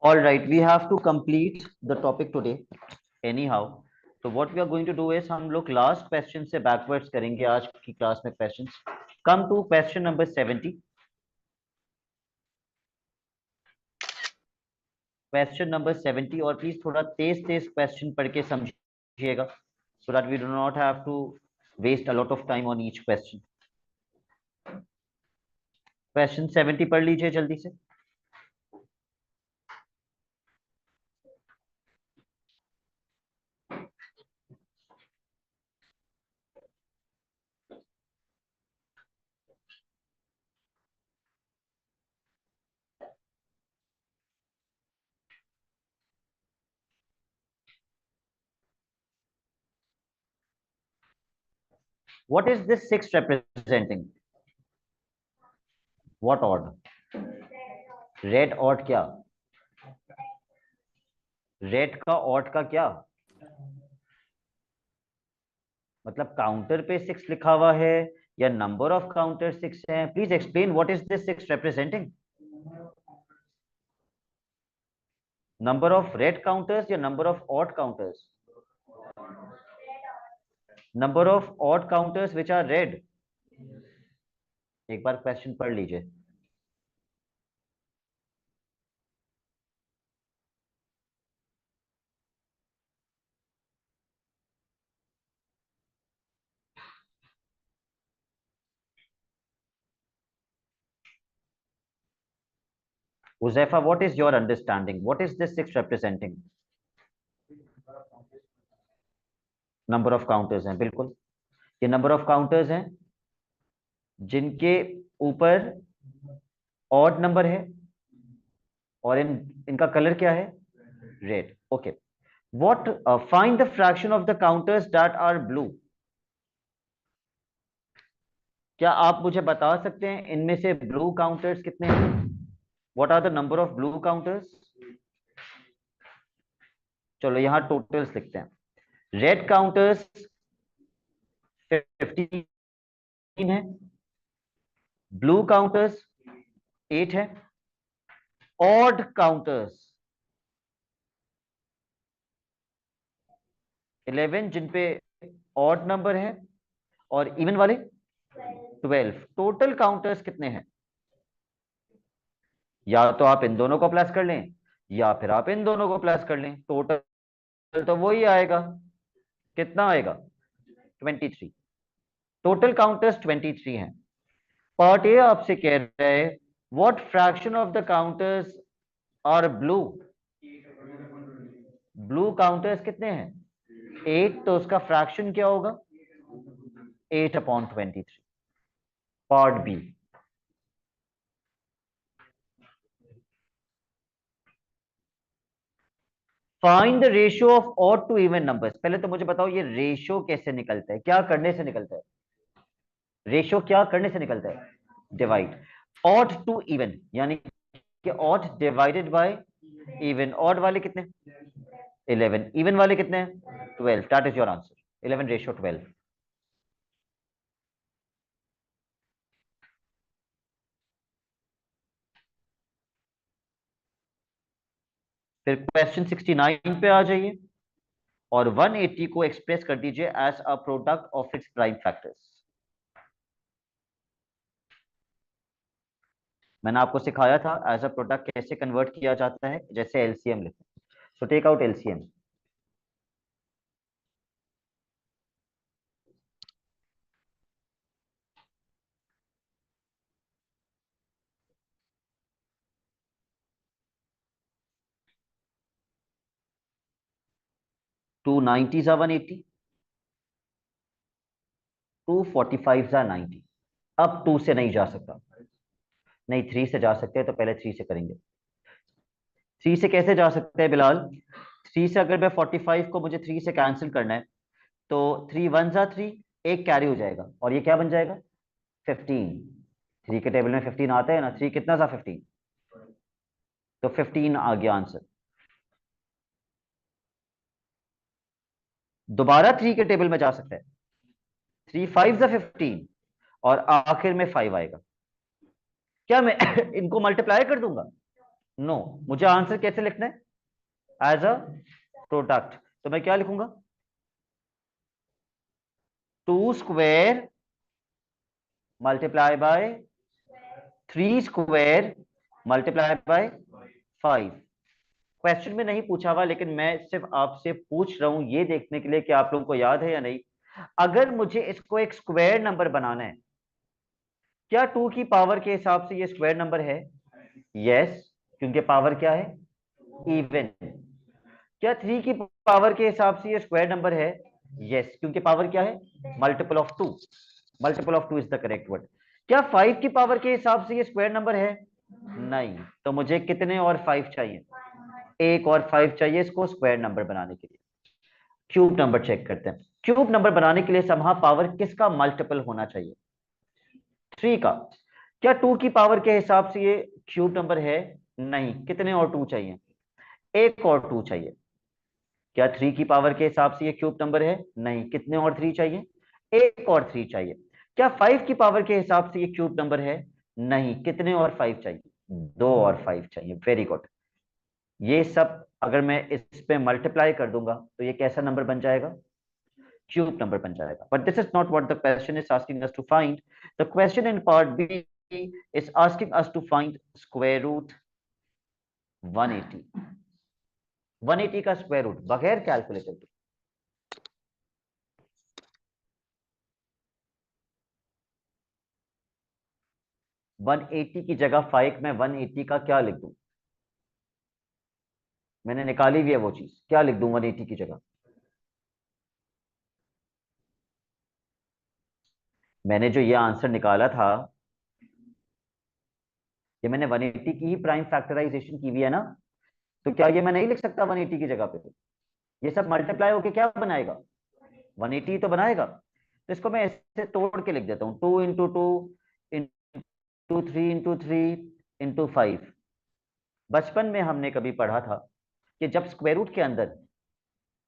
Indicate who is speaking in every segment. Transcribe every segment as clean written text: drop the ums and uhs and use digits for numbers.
Speaker 1: All right, we have to complete the topic today anyhow. So what we are going to do is हम लोग last question से backwards करेंगे आज की class में questions. Come to question number 70. Question number 70 और please थोड़ा तेज तेज question पढ़ के समझिएगा so that we do not have to waste a lot of time on each question. Question 70 पढ़ लीजिए जल्दी से. What is this 6 representing? What odd? Red odd क्या? रेड का ऑड का क्या मतलब काउंटर पे 6 लिखा हुआ है या नंबर ऑफ काउंटर 6 है. Please explain what is this 6 representing. Number of red counters या number of odd counters. Number of odd counters which are red. एक बार क्वेश्चन पढ़ लीजिए. Uzaifa, what is your understanding? What is this 6 representing? Number of counters हैं. बिल्कुल ये number of counters हैं जिनके ऊपर ऑड नंबर है और इनका कलर क्या है red. Okay. What find the fraction of the counters that are blue. क्या आप मुझे बता सकते हैं इनमें से ब्लू काउंटर्स कितने हैं. What are the number of blue counters? चलो यहां टोटल्स लिखते हैं. रेड काउंटर्स 15 है, ब्लू काउंटर्स 8 है, ऑड काउंटर्स 11 जिन पे ऑड नंबर है और इवन वाले 12. टोटल काउंटर्स कितने हैं. या तो आप इन दोनों को प्लस कर लें या फिर आप इन दोनों को प्लस कर लें. टोटल तो वही आएगा. कितना आएगा 23. टोटल काउंटर्स 23 हैं. पार्ट ए आपसे कह रहा है what fraction of the counters are blue. Blue counters कितने हैं 8. तो उसका फ्रैक्शन क्या होगा 8/23. Part B. Find the ratio of odd to even numbers. पहले तो मुझे बताओ ये रेशियो कैसे निकलता है. क्या करने से निकलता है रेशियो. क्या करने से निकलता है डिवाइड ऑड टू इवन यानी कि odd divided by even. Odd वाले कितने 11. इवन वाले कितने हैं 12. That is your answer. 11/12. फिर क्वेश्चन 69 पे आ जाइए और 180 को एक्सप्रेस कर दीजिए as a product of its prime factors. मैंने आपको सिखाया था एज अ प्रोडक्ट कैसे कन्वर्ट किया जाता है. जैसे एलसीएम लिखें. So take out LCM. Two 90 जा 180. 245 जा 90. अब 2 से नहीं जा सकता. नहीं 3 से जा सकते हैं तो पहले 3 से करेंगे. 3 से कैसे जा सकते हैं बिलाल. 3 से अगर मैं 45 को मुझे 3 से कैंसिल करना है तो 3 1 जा 3. एक कैरी हो जाएगा और ये क्या बन जाएगा 15. 3 के टेबल में 15 आता है ना. 3 कितना था 15. तो 15 आ गया आंसर. दोबारा 3 के टेबल में जा सकता है. 3 5 जा 15 और आखिर में 5 आएगा. क्या मैं इनको मल्टीप्लाई कर दूंगा नो, मुझे आंसर कैसे लिखना है? As a product. तो मैं क्या लिखूंगा? 2 square multiply by 3 square multiply by 5। Question में नहीं पूछा हुआ, लेकिन मैं सिर्फ आपसे पूछ रहा हूं ये देखने के लिए कि आप लोगों को याद है या नहीं। अगर मुझे इसको एक स्क्वायर नंबर बनाना है, क्या 2 की पावर के हिसाब से ये स्क्वायर नंबर है? यस, क्योंकि पावर क्या है? इवन। क्या 3 की पावर के हिसाब से ये स्क्वायर नंबर है? यस, क्योंकि पावर क्या है? Multiple of 2। Multiple of 2 is the correct word. क्या 5 की पावर के हिसाब से ये स्क्वायर नंबर है? नहीं। तो मुझे कितने और 5 चाहिए? एक और 5 चाहिए इसको स्क्वायर नंबर बनाने के लिए। क्यूब नंबर चेक करते हैं। क्यूब नंबर बनाने के लिए समहा पावर किसका मल्टीपल होना चाहिए? 3 का। क्या 2 की पावर के हिसाब से ये क्यूब नंबर है? नहीं। कितने और 2 चाहिए? एक और 2 चाहिए। क्या 3 की पावर के हिसाब से ये क्यूब नंबर है? नहीं। कितने और 3 चाहिए? एक और 3 चाहिए। क्या 5 की पावर के हिसाब से ये क्यूब नंबर है? नहीं। कितने और 5 चाहिए? 2 और 5 चाहिए। Very good. ये सब अगर मैं इस पे मल्टीप्लाई कर दूंगा तो ये कैसा नंबर बन जाएगा? क्यूब नंबर बन जाएगा। But this is not what the question is asking us to find. The question in part B is asking us to find square root 180। 180 का स्क्वायर रूट बगैर कैलकुलेटर के। 180 की जगह 5 में 180 का क्या लिख दूं? मैंने निकाली भी है वो चीज, क्या लिख दूं 180 की जगह? मैंने जो ये आंसर निकाला था, ये मैंने 180 की ही प्राइम फैक्टराइजेशन की हुई है ना। तो क्या ये मैं नहीं लिख सकता 180 की जगह पे? ये सब मल्टीप्लाई होके क्या बनाएगा? 180 तो बनाएगा। तो इसको मैं ऐसे तोड़ के लिख देता हूँ, 2 इंटू 2 इंटू 3 इंटू 5। बचपन में हमने कभी पढ़ा था कि जब स्क्वायर रूट के अंदर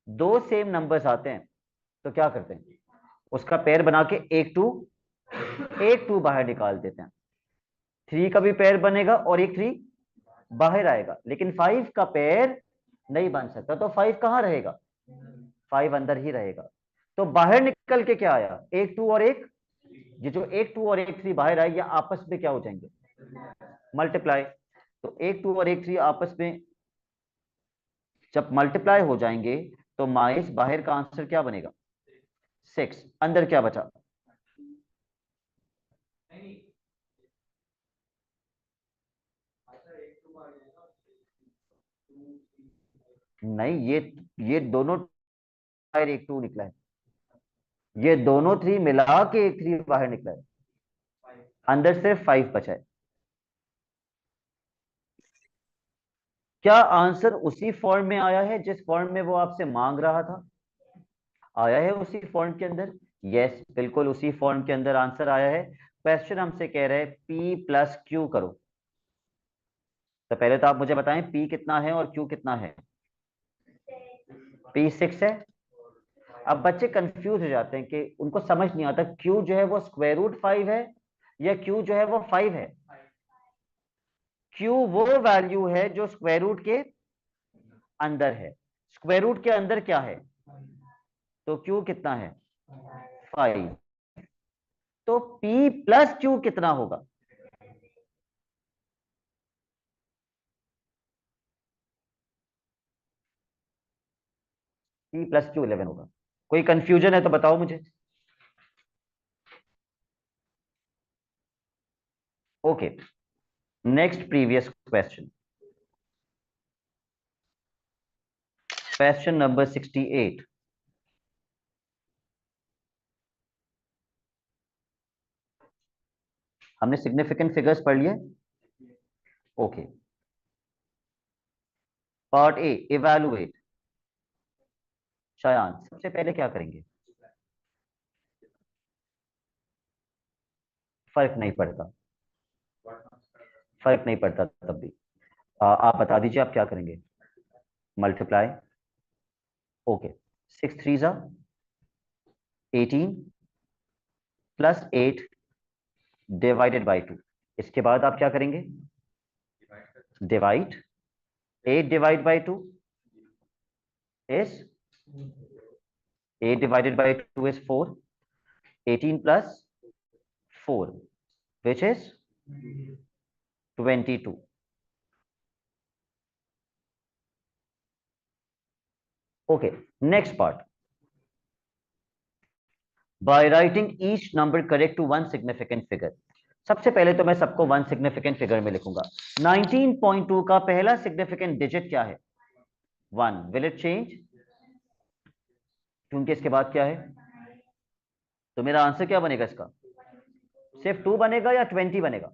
Speaker 1: दो सेम नंबर्स आते हैं तो क्या करते हैं? उसका पेयर बना के एक टू बाहर निकाल देते हैं। 3 का भी पेयर बनेगा और एक 3 बाहर आएगा, लेकिन 5 का पेयर नहीं बन सकता। तो 5 कहाँ रहेगा? 5 अंदर ही रहेगा। तो बाहर निकल के क्या आया? एक 2 और एक, ये जो एक 2 और एक 3 बाहर आए, ये आपस में क्या हो जाएंगे? मल्टीप्लाई। तो एक 2 और एक 3 आपस में जब मल्टीप्लाई हो जाएंगे तो माइस बाहर का आंसर क्या बनेगा? 6। अंदर क्या बचा? नहीं, ये दोनों बाहर एक 2 निकला है। ये दोनों 3 मिला के एक 3 बाहर निकला है। अंदर सिर्फ 5 बचा है। क्या आंसर उसी फॉर्म में आया है जिस फॉर्म में वो आपसे मांग रहा था? आया है उसी फॉर्म के अंदर? यस, बिल्कुल उसी फॉर्म के अंदर आंसर आया है। क्वेश्चन हमसे कह रहे हैं P प्लस क्यू करो। तो पहले तो आप मुझे बताएं P कितना है और Q कितना है? P 6 है। अब बच्चे कंफ्यूज हो जाते हैं कि उनको समझ नहीं आता Q जो है वो स्क्वायर रूट 5 है या Q जो है वो 5 है। Q वो वैल्यू है जो स्क्वायर रूट के अंदर है। स्क्वायर रूट के अंदर क्या है? तो Q कितना है? 5। तो P प्लस Q कितना होगा? P प्लस Q 11 होगा। कोई कंफ्यूजन है तो बताओ मुझे। Okay, next previous question. Question number 68। हमने सिग्निफिकेंट फिगर्स पढ़ लिए। Okay, part A, evaluate. Shayan, सबसे पहले क्या करेंगे? फर्क नहीं पड़ता। फर्क नहीं पड़ता तब भी। आप बता दीजिए आप क्या करेंगे? मल्टीप्लाई। Okay, 6 3 18 +8 divided by 2। इसके बाद आप क्या करेंगे? Divide 8 divide by 2 is 8 divided by 2 is 4. 18 plus 4, which is 22. Okay, next part. By writing each number correct to one significant figure. सबसे पहले तो मैं सबको वन सिग्निफिकेंट फिगर में लिखूंगा. 19.2 का पहला सिग्निफिकेंट डिजिट क्या है? 1. Will it change? क्योंकि इसके बाद क्या है? तो मेरा आंसर क्या बनेगा इसका? सिर्फ 2 बनेगा या 20 बनेगा?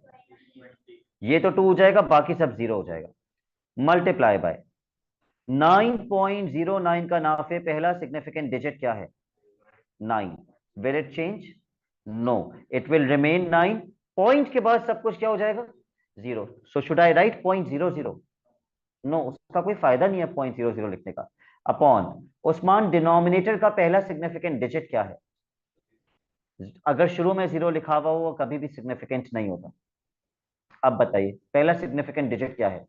Speaker 1: ये तो 2 हो जाएगा, बाकी सब 0 हो जाएगा. मल्टीप्लाई बाय 9.09 का नाफे पहला सिग्निफिकेंट डिजिट क्या है? 9. Will it change? No, it will remain 9. Point के बाद सब कुछ क्या हो जाएगा? 0. So should I write 0.00? No, उसका कोई फायदा नहीं है 0.00 लिखने का. अपॉन उस्मान डिनोमिनेटर का पहला सिग्निफिकेंट डिजिट क्या है? अगर शुरू में 0 लिखा हुआ हो कभी भी सिग्निफिकेंट नहीं होता. अब बताइए पहला सिग्निफिकेंट डिजिट क्या है?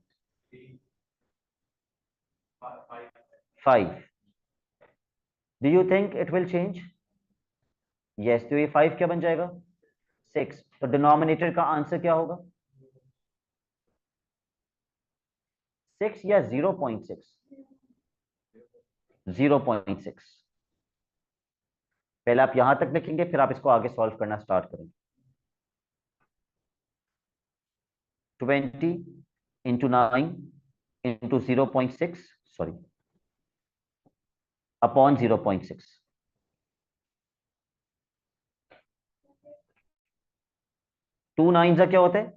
Speaker 1: 5. Do you think it will change? Yes. तो ये 5 क्या बन जाएगा? 6. तो डिनोमिनेटर का आंसर क्या होगा? 6 या 0.6? 0.6. पहले आप यहां तक लिखेंगे, फिर आप इसको आगे सॉल्व करना स्टार्ट करेंगे. 20 इंटू 9 इंटू 0.6, सॉरी, अपॉन 0.6. 2 9 का क्या होता है?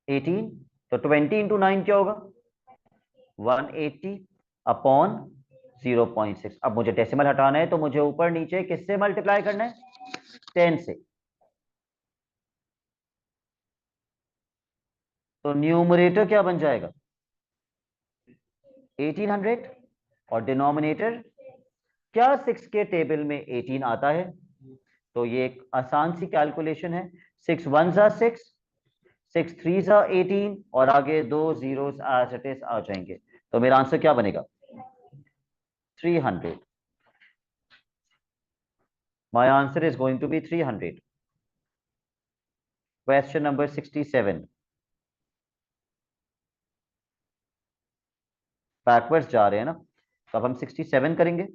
Speaker 1: 18. तो 20 इंटू 9 क्या होगा? 180 अपॉन 0.6. अब मुझे डेसिमल हटाना है तो मुझे ऊपर नीचे किससे मल्टीप्लाई करना है? 10 से. तो न्यूमरेटर क्या बन जाएगा? 1800. और डिनोमिनेटर क्या 6 के टेबल में 18 आता है? तो ये एक आसान सी कैलकुलेशन है. 6 1 जा 6, 6 3 जा 18 और आगे 2 zeros एज इट इज आ जाएंगे. तो मेरा आंसर क्या बनेगा? 300. My answer is going to be 300. Question number 67. Backwards जा रहे हैं ना, तो अब हम 67 करेंगे.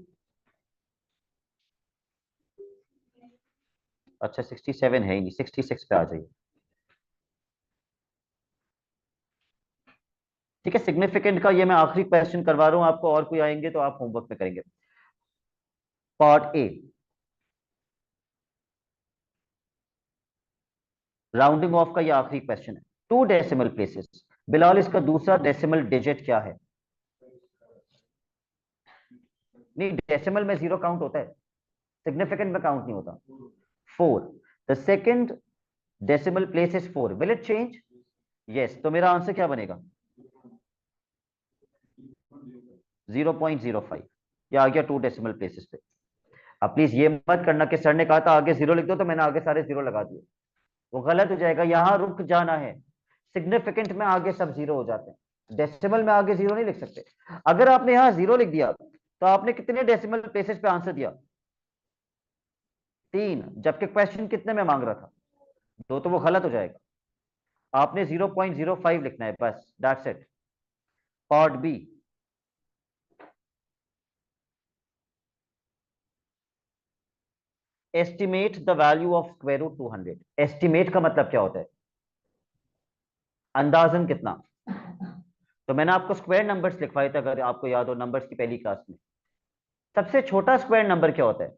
Speaker 1: अच्छा 67 है ही नहीं, 66 पे आ जाइए. ठीक है, सिग्निफिकेंट का ये मैं आखिरी क्वेश्चन करवा रहा हूं आपको, और कोई आएंगे तो आप होमवर्क में करेंगे. पार्ट ए, राउंडिंग ऑफ का ये आखिरी क्वेश्चन है. 2 डेसिमल प्लेसेस. बिलाल इसका दूसरा डेसिमल डिजिट क्या है? नहीं, डेसिमल में 0 काउंट होता है, सिग्निफिकेंट में काउंट नहीं होता. 4. The second decimal place is 4. Will it change? Yes. तो मेरा आंसर क्या बनेगा? 0.05. ये आ गया 2 डेसिमल प्लेसेस पे. अब प्लीज ये मत करना कि सर ने कहा था आगे 0 लिख दो तो मैंने आगे सारे 0 लगा दिए. वो गलत हो जाएगा. यहां रुक जाना है. सिग्निफिकेंट में आगे सब 0 हो जाते हैं, डेसिमल में आगे 0 नहीं लिख सकते. अगर आपने यहां 0 लिख दिया तो आपने कितने डेसिमल प्लेसेस पे आंसर दिया? 3. जबकि क्वेश्चन कितने में मांग रहा था? 2. तो वो गलत हो जाएगा. आपने 0.05 लिखना है बस, that's it. Part B. Estimate the value of square root 200. Estimate का मतलब क्या होता है? अंदाजन कितना. तो मैंने आपको स्क्वायर नंबर्स लिखवाए थे, अगर आपको याद हो नंबर्स की पहली क्लास में. सबसे छोटा स्क्वायर नंबर क्या होता है?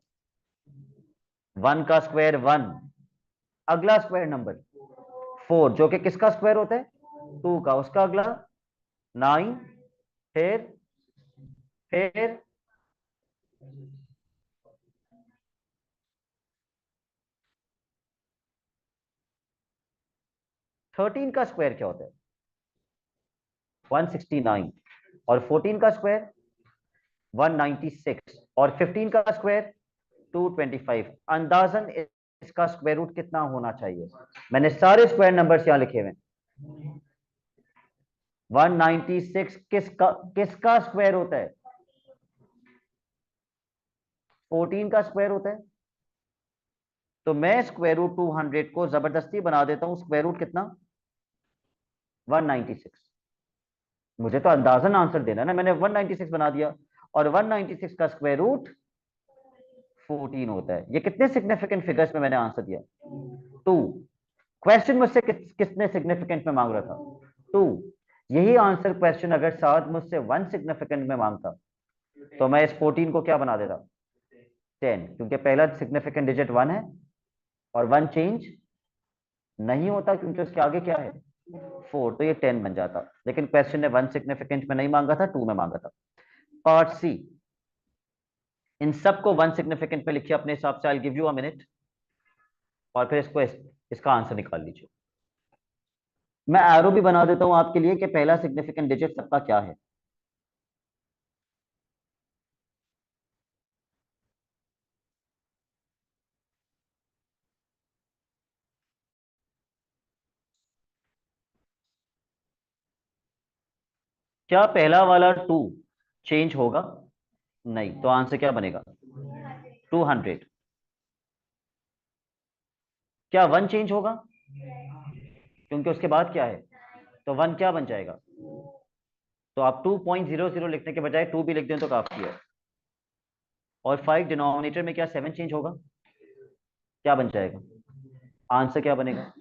Speaker 1: 1 का स्क्वायर 1. अगला स्क्वायर नंबर 4, जो कि किसका स्क्वायर होता है? 2 का. उसका अगला 9. फिर 13 का स्क्वायर क्या होता है? 169. और 14 का स्क्वायर 196. और 15 का स्क्वायर 225. अंदाजन इसका स्क्वायर रूट कितना होना चाहिए? मैंने सारे स्क्वायर नंबर्स यहां लिखे हुए हैं. 196 किसका स्क्वायर होता है? 14 का स्क्वायर होता है। तो मैं स्क्वायर रूट 200 को जबरदस्ती बना देता हूं स्क्वायर रूट कितना? 196। मुझे तो अंदाजन आंसर देना है ना, मैंने 196 बना दिया। और 196 का स्क्वायर रूट 14 होता है। ये कितने सिग्निफिकेंट फिगर्स में मैंने आंसर दिया? 2। क्वेश्चन मुझसे किसने सिग्निफिकेंट में मांग रहा था? 2। यही आंसर क्वेश्चन अगर साथ मुझसे 1 सिग्निफिकेंट में मांगता तो मैं इस 14 को क्या बना देता? 10, क्योंकि पहला सिग्निफिकेंट डिजिट 1 है और 1 चेंज नहीं होता क्योंकि उसके आगे क्या है? 4, तो ये 10 बन जाता। लेकिन क्वेश्चन ने 1 सिग्निफिकेंट में नहीं मांगा था, 2 में मांगा था। पार्ट सी, इन सबको 1 सिग्निफिकेंट पे लिखिए अपने हिसाब से। I give you a minute और फिर इसका आंसर निकाल लीजिए। मैं एरो भी बना देता हूं आपके लिए कि पहला सिग्निफिकेंट डिजिट सबका क्या है। क्या पहला वाला 2 चेंज होगा? नहीं, तो आंसर क्या बनेगा? 200। क्या 1 चेंज होगा? क्योंकि उसके बाद क्या है? तो 1 क्या बन जाएगा? तो आप 2.00 लिखने के बजाय 2 भी लिख दें तो काफी है। और 5 डिनोमिनेटर में क्या 7 चेंज होगा? क्या बन जाएगा? आंसर क्या बनेगा?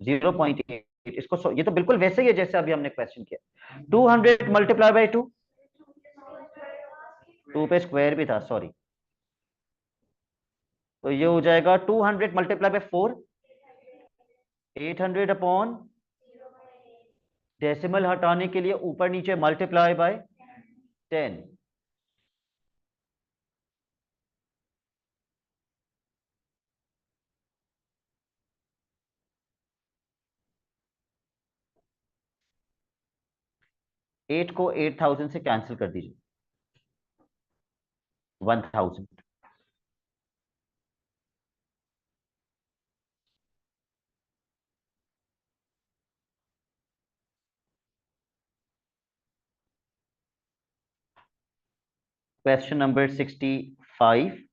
Speaker 1: 0.8। ये तो बिल्कुल वैसे ही है जैसे अभी हमने क्वेश्चन किया। 200 मल्टीप्लाई बाई 2, 2 पे स्क्वायर भी था, सॉरी। तो ये हो जाएगा 200 मल्टीप्लाई बाई 4, 800 अपॉन, डेसिमल हटाने के लिए ऊपर नीचे मल्टीप्लाई बाय 10। 8 को 8000 से कैंसिल कर दीजिए। 1000। Question number 65।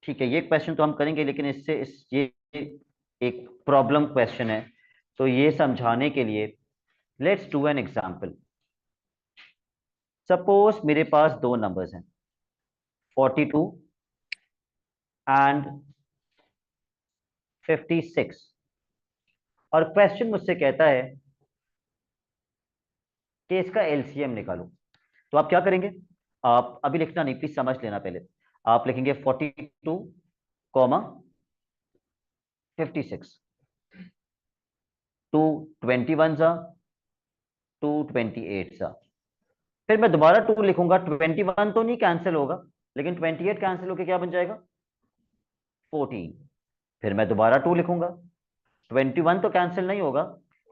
Speaker 1: ठीक है, ये क्वेश्चन तो हम करेंगे, लेकिन ये एक प्रॉब्लम क्वेश्चन है। तो ये समझाने के लिए let's do an example. Suppose मेरे पास दो नंबर्स हैं, 42 एंड 56। और क्वेश्चन मुझसे कहता है कि इसका एलसीएम निकालो। तो आप क्या करेंगे? आप अभी लिखना नहीं, प्लीज समझ लेना पहले। आप लिखेंगे 42 कॉमा 56। 2 21 जा, 2 28 जा। फिर मैं दोबारा 2 लिखूंगा। 21 तो नहीं कैंसिल होगा, लेकिन 28 कैंसिल होकर क्या बन जाएगा? 14। फिर मैं दोबारा 2 लिखूंगा। 21 तो कैंसिल नहीं होगा,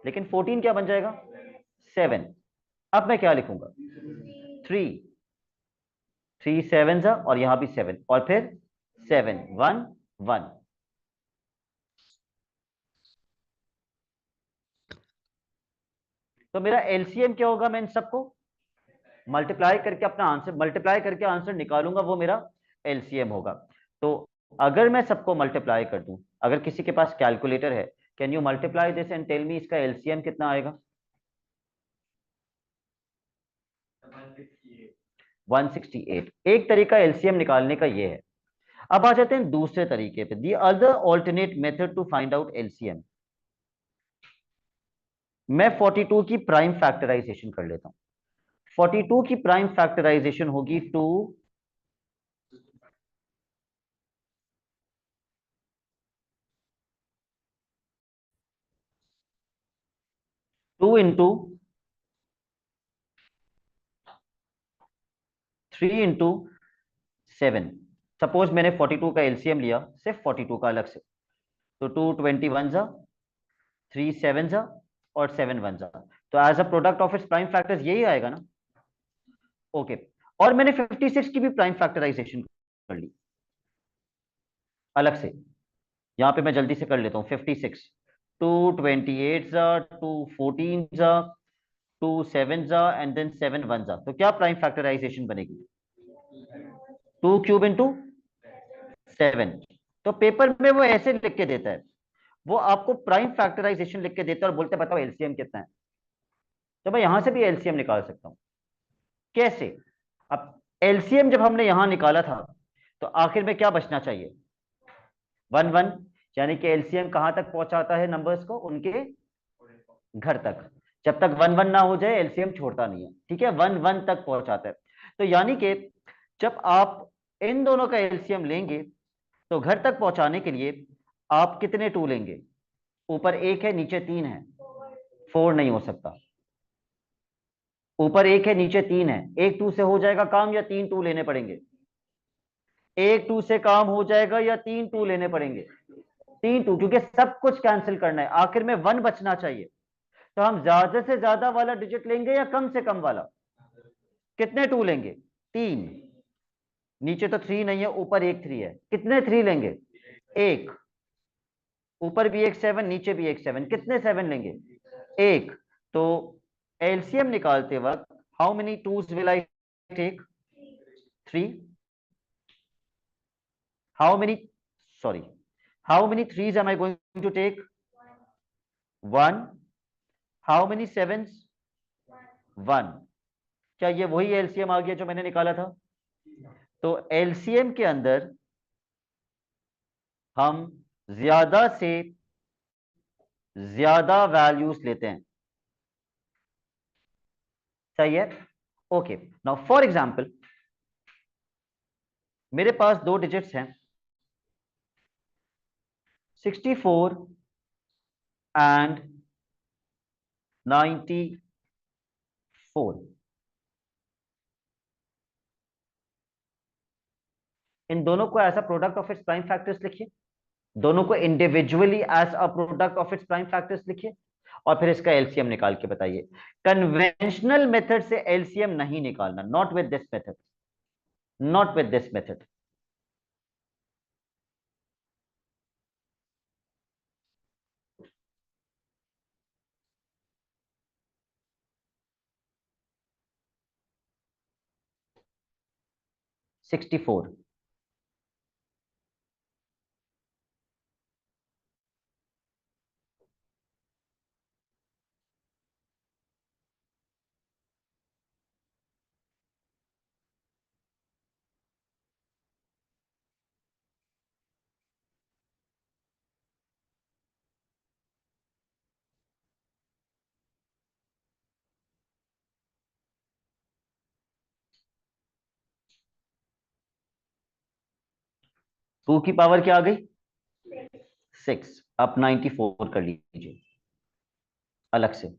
Speaker 1: लेकिन 14 क्या बन जाएगा? 7। अब मैं क्या लिखूंगा? 3। 3 7 जा, और यहां भी 7, और फिर 7 1 1। तो मेरा एलसीएम क्या होगा? मैं इन सबको मल्टीप्लाई करके आंसर निकालूंगा, वो मेरा एलसीएम होगा। तो अगर मैं सबको मल्टीप्लाई कर दूं, अगर किसी के पास कैलकुलेटर है, can you multiply this and tell me इसका एलसीएम कितना आएगा? 168। एक तरीका एलसीएम निकालने का ये है। अब आ जाते हैं दूसरे तरीके पे, the other alternate method to find out LCM. मैं 42 की प्राइम फैक्टराइजेशन कर लेता हूं। 42 की प्राइम फैक्टराइजेशन होगी 2 इंटू 3 इंटू 7। सपोज मैंने 42 का एलसीएम लिया, सिर्फ 42 का अलग से। तो 2 21 जा, 3 7 जा, और 7 1 जा। तो as a product of its prime factors यही आएगा ना? ओके। और मैंने 56 की भी प्राइम फैक्टराइजेशन कर ली अलग से। यहाँ पे मैं जल्दी से कर लेता हूँ। 56, 2 28 जा, 2 14 जा, 2 7 जा, एंड देन 7 1 जा, तो क्या प्राइम फैक्टराइजेशन बनेगी? 2 क्यूब इंटू 7। तो पेपर में वो ऐसे लिख के देता है, वो आपको प्राइम फैक्टराइजेशन लिख के देता है और बोलते हैं बताओ एलसीएम कितना है। तो मैं यहां से भी एलसीएम निकाल सकता हूं। कैसे? अब एलसीएम जब हमने यहां निकाला था तो आखिर में क्या बचना चाहिए? 1 1। यानी कि एलसीएम कहां तक पहुंचाता है नंबर्स को? उनके घर तक। जब तक 1 1 ना हो जाए एलसीएम छोड़ता नहीं है, ठीक है, 1 1 तक पहुंचाता है। तो यानी कि जब आप इन दोनों का एलसीएम लेंगे तो घर तक पहुंचाने के लिए आप कितने टू लेंगे? ऊपर एक है नीचे तीन है, 4 नहीं हो सकता। ऊपर एक है नीचे तीन है, एक टू से हो जाएगा काम या तीन टू लेने पड़ेंगे? एक टू से काम हो जाएगा या तीन टू लेने पड़ेंगे? तीन टू, क्योंकि सब कुछ कैंसिल करना है, आखिर में 1 बचना चाहिए। तो हम ज्यादा से ज्यादा वाला डिजिट लेंगे या कम से कम वाला? कितने टू लेंगे? तीन। नीचे तो 3 नहीं है, ऊपर एक 3 है, कितने 3 लेंगे? एक। ऊपर भी एक 7, नीचे भी एक 7, कितने 7 लेंगे? एक। तो एलसीएम निकालते वक्त how many twos will I take? 3। How many, sorry, how many threes am I going to take? 1। How many sevens? 1। क्या ये वही एलसीएम आ गया जो मैंने निकाला था? तो एलसीएम के अंदर हम ज्यादा से ज्यादा वैल्यूज लेते हैं, सही है? ओके, नाउ फॉर एग्जांपल मेरे पास दो डिजिट्स हैं, 64 एंड 94। इन दोनों को as a product of its prime factors लिखिए, दोनों को individually as a product of its prime factors लिखिए, और फिर इसका एलसीएम निकाल के बताइए। कन्वेंशनल मेथड से एलसीएम नहीं निकालना, not with this method, not with this method. Sixty four. Two की पावर क्या आ गई? 6। अब 94 कर लीजिए अलग से।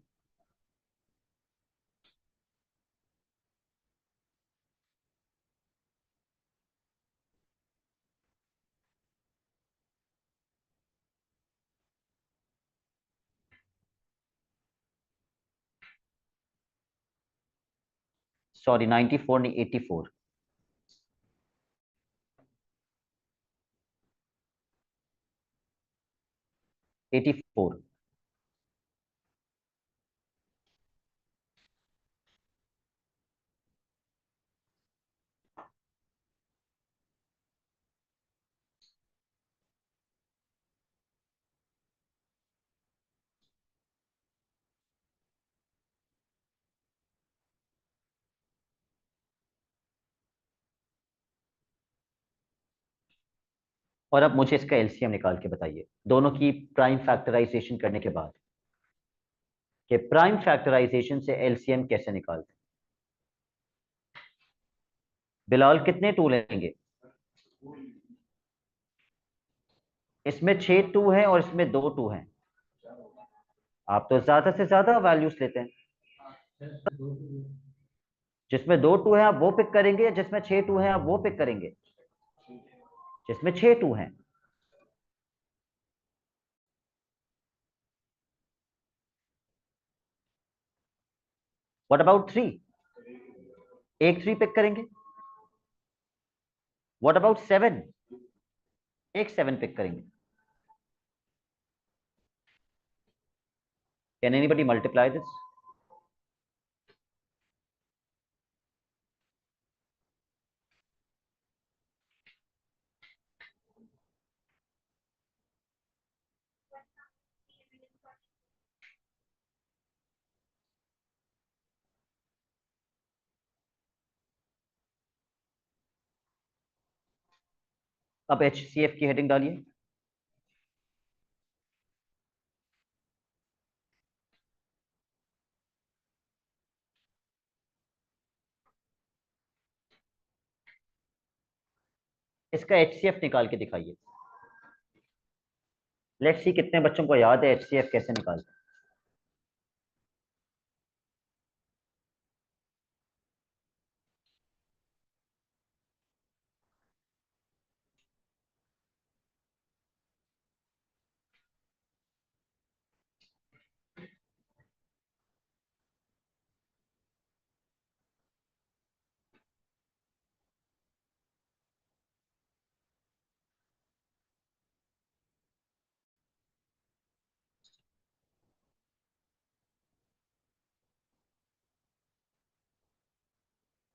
Speaker 1: सॉरी, 94 नहीं, 84। 84। और अब मुझे इसका एलसीएम निकाल के बताइए दोनों की प्राइम फैक्टराइजेशन करने के बाद, कि प्राइम फैक्टराइजेशन से एलसीएम कैसे निकालते हैं। बिलाल कितने टू लेंगे? इसमें 6 टू है और इसमें 2 टू हैं। आप तो ज्यादा से ज्यादा वैल्यूज लेते हैं। जिसमें 2 टू है आप वो पिक करेंगे, या जिसमें 6 टू है आप वो पिक करेंगे? जिसमें 6 टू हैं। What about 3? एक 3 पिक करेंगे। What about 7? एक 7 पिक करेंगे। Can anybody multiply this? अब HCF की हेडिंग डालिए। इसका HCF निकाल के दिखाइए। लेट्स सी कितने बच्चों को याद है HCF कैसे निकालते हैं।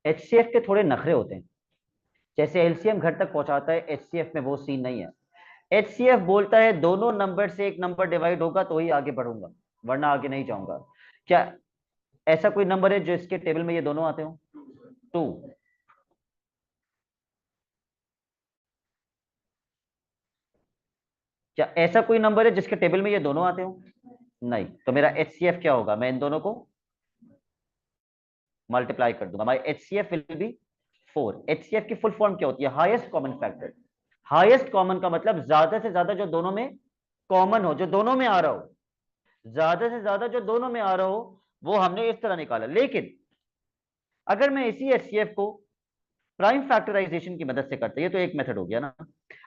Speaker 1: HCF के थोड़े नखरे होते हैं। जैसे एलसीएम घर तक पहुंचाता है, HCF में वो सीन नहीं है। HCF बोलता है दोनों नंबर से एक नंबर डिवाइड होगा तो ही आगे बढ़ूंगा, वरना आगे नहीं जाऊंगा। क्या ऐसा कोई नंबर है जो इसके टेबल में ये दोनों आते हो? 2। क्या ऐसा कोई नंबर है जिसके टेबल में ये दोनों आते हो? नहीं। तो मेरा HCF क्या होगा? मैं इन दोनों को मल्टीप्लाई कर दूंगा। माई HCF विल बी 4। HCF की फुल फॉर्म क्या होती है? Highest common factor. Highest common का मतलब ज्यादा से ज्यादा जो दोनों में कॉमन हो, जो दोनों में आ रहा हो, ज्यादा से ज्यादा जो दोनों में आ रहा हो, वो हमने इस तरह निकाला। लेकिन अगर मैं इसी HCF को प्राइम फैक्टराइजेशन की मदद से करते, ये तो एक मेथड हो गया ना।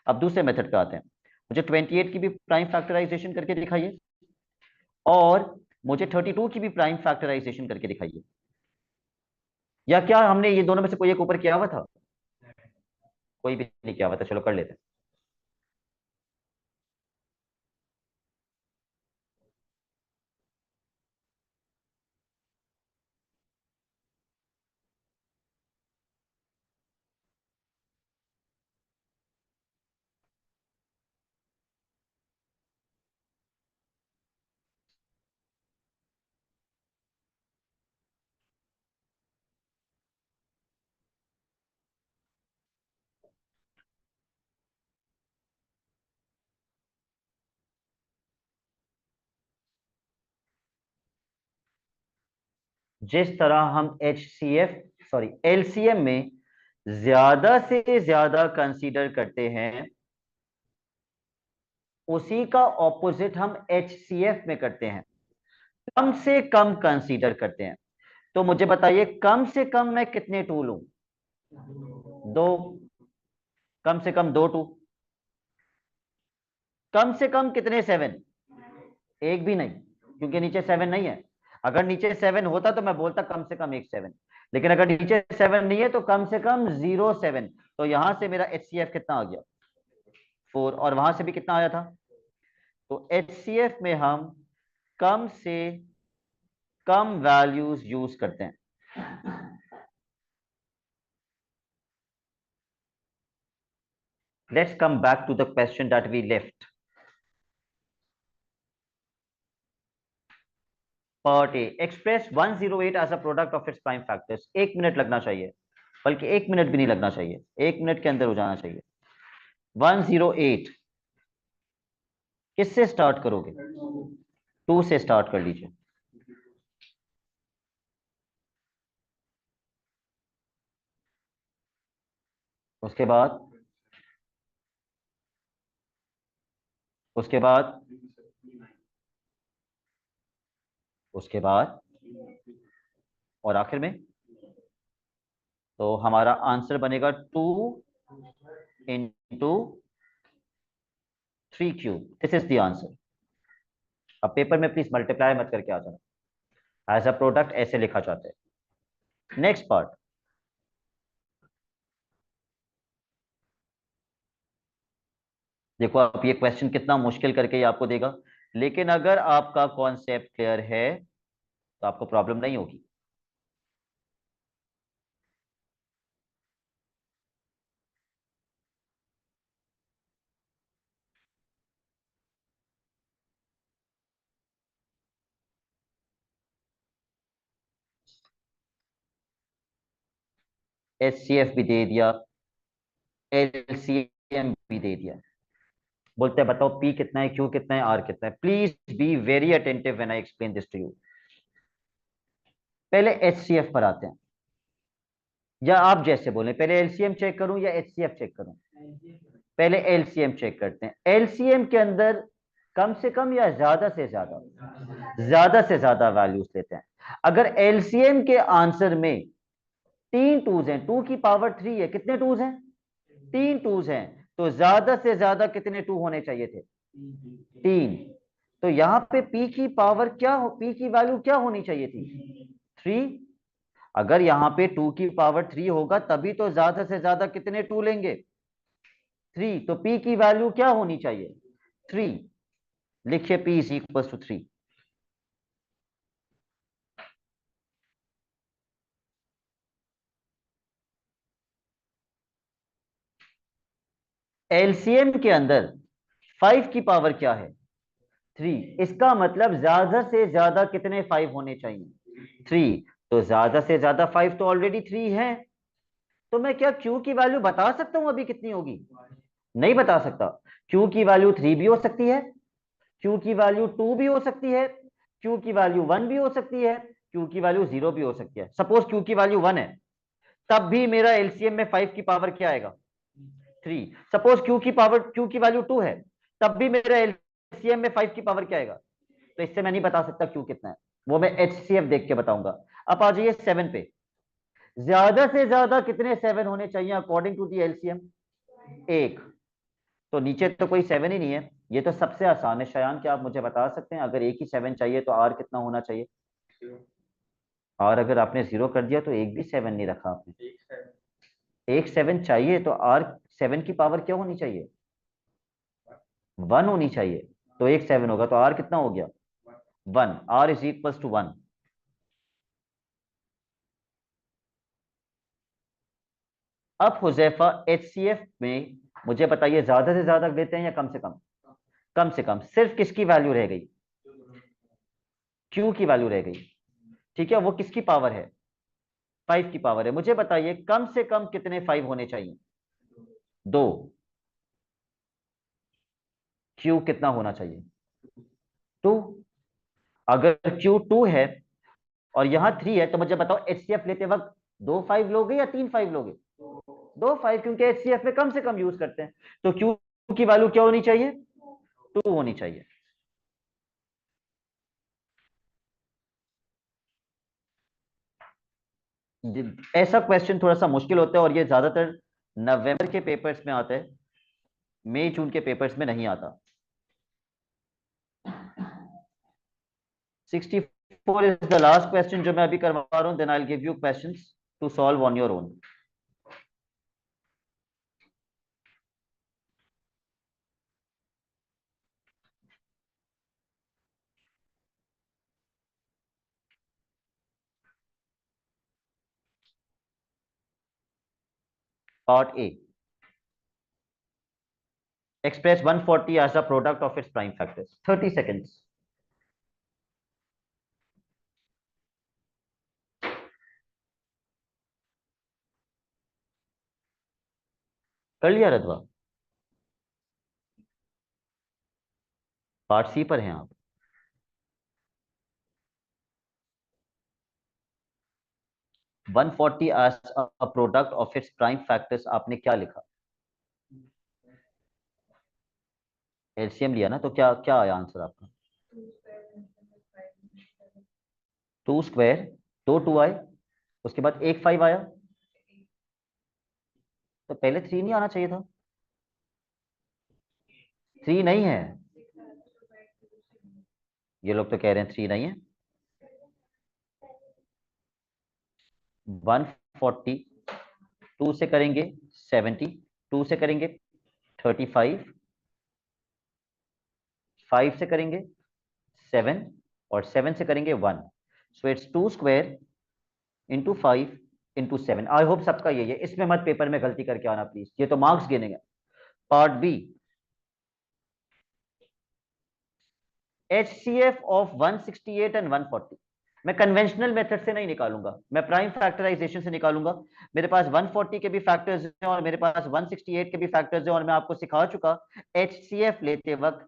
Speaker 1: अब दूसरे मेथड पे आते हैं। मुझे 28 की भी प्राइम फैक्टराइजेशन करके दिखाइए, और मुझे 32 की भी प्राइम फैक्टराइजेशन करके दिखाइए। या क्या हमने ये दोनों में से कोई एक ऊपर किया हुआ था? कोई भी नहीं किया हुआ था। चलो कर लेते हैं। जिस तरह हम LCM में ज्यादा से ज्यादा कंसीडर करते हैं, उसी का ऑपोजिट हम HCF में करते हैं, कम से कम कंसीडर करते हैं। तो मुझे बताइए, कम से कम मैं कितने टू लूं? 2। कम से कम 2 टू। कम से कम कितने 7? एक भी नहीं, क्योंकि नीचे 7 नहीं है। अगर नीचे 7 होता तो मैं बोलता कम से कम एक 7। लेकिन अगर नीचे 7 नहीं है तो कम से कम 0 7। तो यहां से मेरा HCF कितना आ गया? 4। और वहां से भी कितना आया था? तो HCF में हम कम से कम वैल्यूज यूज करते हैं। Let's come back to the question that we left. Part A, express 108 as a product of its prime factors. 1 minute लगना चाहिए, बल्कि 1 मिनट भी नहीं लगना चाहिए, 1 मिनट के अंदर हो जाना चाहिए। 108 किससे स्टार्ट करोगे? 2 से स्टार्ट कर लीजिए। उसके बाद, उसके बाद, उसके बाद, और आखिर में। तो हमारा आंसर बनेगा 2 into 3 cube. This is the answer. अब पेपर में प्लीज मल्टीप्लाई मत करके आ जाना, एज अ प्रोडक्ट ऐसे लिखा जाता है। Next part. देखो आप ये क्वेश्चन कितना मुश्किल करके ये आपको देगा, लेकिन अगर आपका कॉन्सेप्ट क्लियर है तो आपको प्रॉब्लम नहीं होगी। HCF भी दे दिया, LCM भी दे दिया। बोलते हैं बताओ P कितना है, Q कितना है, R कितना है। Please be very attentive when I explain this to you. पहले HCF पर आते हैं, या आप जैसे बोले पहले LCM चेक करूं या HCF चेक करूं। पहले LCM चेक करते हैं। LCM के अंदर कम से कम या ज्यादा से ज्यादा वैल्यूज लेते हैं। अगर LCM के आंसर में 3 टूज हैं, 2 की पावर 3 है, कितने टूज हैं, 3 टूज हैं, तो ज्यादा से ज्यादा कितने टू होने चाहिए थे, 3। तो यहां पे P की पावर क्या हो, P की वैल्यू क्या होनी चाहिए थी, 3। अगर यहाँ पे 2 की पावर 3 होगा तभी तो ज्यादा से ज्यादा कितने टू लेंगे, 3। तो P की वैल्यू क्या होनी चाहिए, 3। लिखिए P is equal to 3। LCM के अंदर 5 की पावर क्या है, 3। इसका मतलब ज्यादा से ज्यादा कितने 5 होने चाहिए, 3। तो ज्यादा से ज्यादा 5 तो ऑलरेडी 3 है। तो मैं क्या Q की वैल्यू बता सकता हूं अभी कितनी होगी, नहीं बता सकता। Q की वैल्यू 3 भी हो सकती है, Q की वैल्यू 2 भी हो सकती है, Q की वैल्यू 1 भी हो सकती है, Q की वैल्यू 0 भी हो सकती है। सपोज Q की वैल्यू 1 है, तब भी मेरा एलसीएम में 5 की पावर क्या आएगा, 3। सपोज Q की वैल्यू 2 है, तब भी मेरा एलसीएम में 5 की पावर क्या आएगा। तो इससे मैं नहीं बता सकता Q कितना है, वो मैं HCF देख के बताऊंगा। अब आ जाइए 7 पे। ज्यादा से ज्यादा कितने 7 होने चाहिए अकॉर्डिंग टू दी एलसीएम, 1। तो नीचे तो कोई 7 ही नहीं है, ये तो सबसे आसान है। शयान क्या आप मुझे बता सकते हैं अगर एक ही 7 चाहिए तो R कितना होना चाहिए। और अगर आपने 0 कर दिया तो एक भी 7 नहीं रखा आपने, एक 7 चाहिए तो R 7 की पावर क्या होनी चाहिए, 1 होनी चाहिए। तो एक 7 होगा तो R कितना हो गया, 1। R is equal to 1। अब हुजैफा HCF में मुझे बताइए ज्यादा से ज्यादा लेते हैं या कम से कम, कम से कम। सिर्फ किसकी वैल्यू रह गई, Q की वैल्यू रह गई। ठीक है, वो किसकी पावर है, 5 की पावर है। मुझे बताइए कम से कम कितने 5 होने चाहिए, 2। Q कितना होना चाहिए, 2। अगर Q 2 है और यहाँ 3 है तो मुझे बताओ HCF लेते वक्त 2 5 लोगे या 3 5 लोगे, 2 5, क्योंकि HCF में कम से कम यूज करते हैं। तो Q की वैल्यू क्या होनी चाहिए, 2 होनी चाहिए। ऐसा क्वेश्चन थोड़ा सा मुश्किल होता है और ये ज्यादातर नवंबर के पेपर्स में आता है, मई जून के पेपर्स में नहीं आता। 64 इज द लास्ट क्वेश्चन जो मैं अभी करवा रहा हूं, then I will give you questions to solve on your own. Part A, express 140 as a product of its prime factors, 30 seconds। कर लिया रधवा, पार्ट सी पर हैं आप। 140 as a product of its prime factors आपने क्या लिखा, एलसीएम लिया ना, तो क्या क्या आया आंसर आपका, 2 स्क्वायर, 2 2 आए, उसके बाद एक 5 आया, तो पहले 3 नहीं आना चाहिए था, 3 नहीं है। ये लोग तो कह रहे हैं 3 नहीं है। 140, 2 से करेंगे 70, 2 से करेंगे 35, 5 से करेंगे 7 और 7 से करेंगे 1, so it's 2 square into 5 into 7। I hope सबका यही है, इसमें मत पेपर में गलती करके आना प्लीज, ये तो मार्क्स गिनेंगे। Part B, HCF of 168 and 140। मैं कन्वेंशनल मेथड से नहीं निकालूंगा, मैं प्राइम फैक्टराइजेशन से निकालूंगा। मेरे पास 140 के भी फैक्टर्स हैं और मेरे पास 168 के भी फैक्टर्स हैं, और मैं आपको सिखा चुका HCF लेते वक्त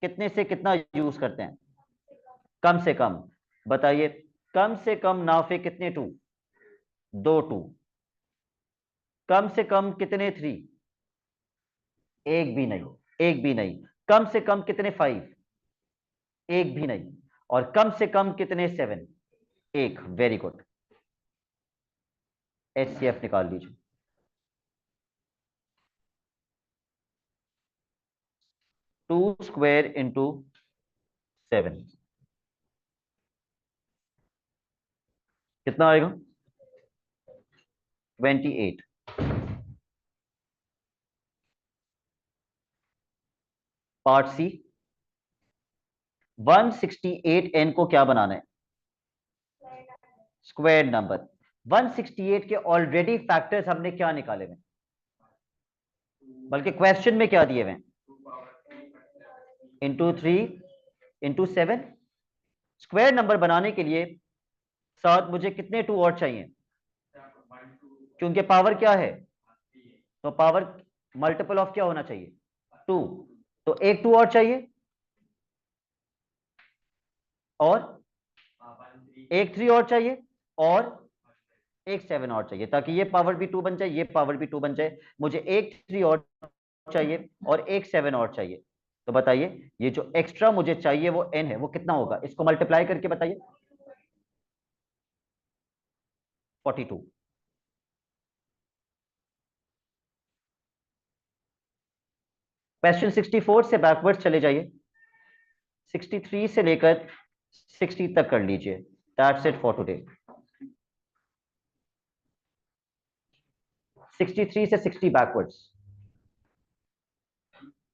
Speaker 1: कितने से कितना यूज करते हैं। कम से कम बताइए, कम से कम नाफे कितने 2? 2 2। कम से कम कितने 3? एक भी नहीं, एक भी नहीं। कम से कम कितने 5? एक भी नहीं। और कम से कम कितने 7? एक। वेरी गुड, HCF निकाल लीजिए। 2 स्क्वायर इंटू 7 कितना आएगा? 28। पार्ट सी, 168n को क्या बनाना है? Square number. 168 के ऑलरेडी फैक्टर्स हमने क्या निकाले हुए, बल्कि क्वेश्चन में क्या दिए हुए? Into 3 into 7। स्क्वायर नंबर बनाने के लिए साथ मुझे कितने 2 और चाहिए? क्योंकि पावर क्या है, तो पावर मल्टीपल ऑफ क्या होना चाहिए? 2। तो एक 2 और चाहिए, और एक 3 और चाहिए, और एक 7 और चाहिए, ताकि ये पावर भी 2 बन जाए, ये पावर भी 2 बन जाए। मुझे एक 3 और चाहिए और एक 7 और चाहिए। तो बताइए ये जो एक्स्ट्रा मुझे चाहिए वो n है, वो कितना होगा? इसको मल्टीप्लाई करके बताइए। 42। क्वेश्चन 64 से बैकवर्ड चले जाइए, 63 से लेकर 60 तक कर लीजिए। That's it for today. 63 से 60 बैकवर्ड्स।